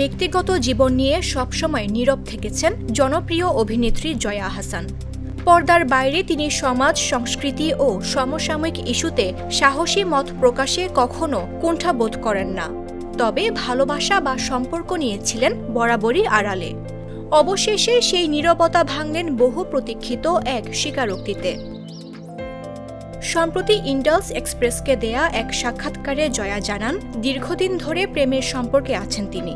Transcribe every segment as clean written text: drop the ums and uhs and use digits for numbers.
ব্যক্তিগত জীবন নিয়ে সবসময় নীরব থেকেছেন জনপ্রিয় অভিনেত্রী জয়া আহসান। পর্দার বাইরে তিনি সমাজ, সংস্কৃতি ও সমসাময়িক ইস্যুতে সাহসী মত প্রকাশে কখনো কুণ্ঠাবোধ করেন না। তবে ভালোবাসা বা সম্পর্ক নিয়েছিলেন বরাবরই আড়ালে। অবশেষে সেই নীরবতা ভাঙলেন বহু প্রতীক্ষিত এক স্বীকারোক্তিতে। সম্প্রতি ইন্ডালস এক্সপ্রেসকে দেয়া এক সাক্ষাৎকারে জয়া জানান, দীর্ঘদিন ধরে প্রেমের সম্পর্কে আছেন তিনি।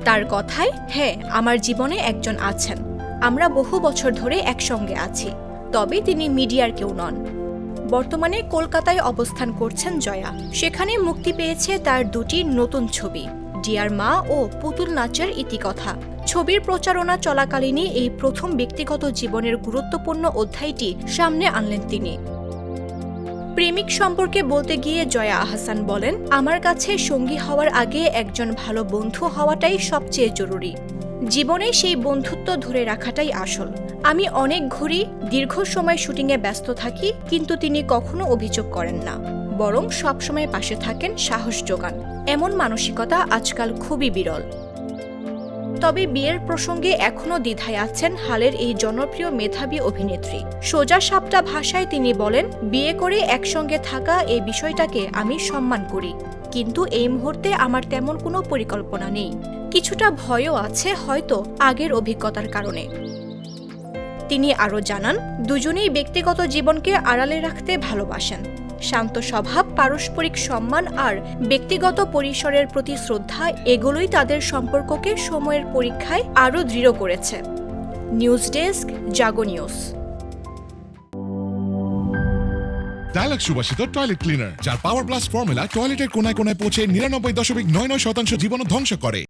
তার কথায়, হ্যাঁ, আমার জীবনে একজন আছেন। আমরা বহু বছর ধরে একসঙ্গে আছি। তবে তিনি মিডিয়ার কেউ নন। বর্তমানে কলকাতায় অবস্থান করছেন জয়া। সেখানে মুক্তি পেয়েছে তার দুটি নতুন ছবি, ডিয়ার মা ও পুতুল নাচের ইতিকথা। ছবির প্রচারণা চলাকালীনই এই প্রথম ব্যক্তিগত জীবনের গুরুত্বপূর্ণ অধ্যায়টি সামনে আনলেন তিনি। প্রেমিক সম্পর্কে বলতে গিয়ে জয়া আহসান বলেন, আমার কাছে সঙ্গী হওয়ার আগে একজন ভালো বন্ধু হওয়াটাই সবচেয়ে জরুরি। জীবনে সেই বন্ধুত্ব ধরে রাখাটাই আসল। আমি অনেক ঘুরি, দীর্ঘ সময় শুটিংয়ে ব্যস্ত থাকি, কিন্তু তিনি কখনো অভিযোগ করেন না, বরং সবসময় পাশে থাকেন, সাহস যোগান। এমন মানসিকতা আজকাল খুবই বিরল। তবে বিয়ের প্রসঙ্গে এখনও দ্বিধায় আছেন হালের এই জনপ্রিয় মেধাবী অভিনেত্রী। সোজা সাপটা ভাষায় তিনি বলেন, বিয়ে করে একসঙ্গে থাকা এই বিষয়টাকে আমি সম্মান করি, কিন্তু এই মুহূর্তে আমার তেমন কোনো পরিকল্পনা নেই। কিছুটা ভয়ও আছে, হয়তো আগের অভিজ্ঞতার কারণে। তিনি আরও জানান, দুজনেই ব্যক্তিগত জীবনকে আড়ালে রাখতে ভালোবাসেন। শান্ত স্বভাব, পারস্পরিক সম্মান আর ব্যক্তিগত পরিসরের প্রতি শ্রদ্ধা, এগুলোই তাদের সম্পর্ককে সময়ের পরীক্ষায় আরও দৃঢ় করেছে। নিউজ ডেস্ক, জাগো নিউজ। ডায়ালগ সুবাসিত টয়লেট ক্লিনার, যার পাওয়ার প্লাস ফর্মুলা টয়লেটের কোনায় কোনায় পৌঁছে 99.99% জীবাণু ধ্বংস করে।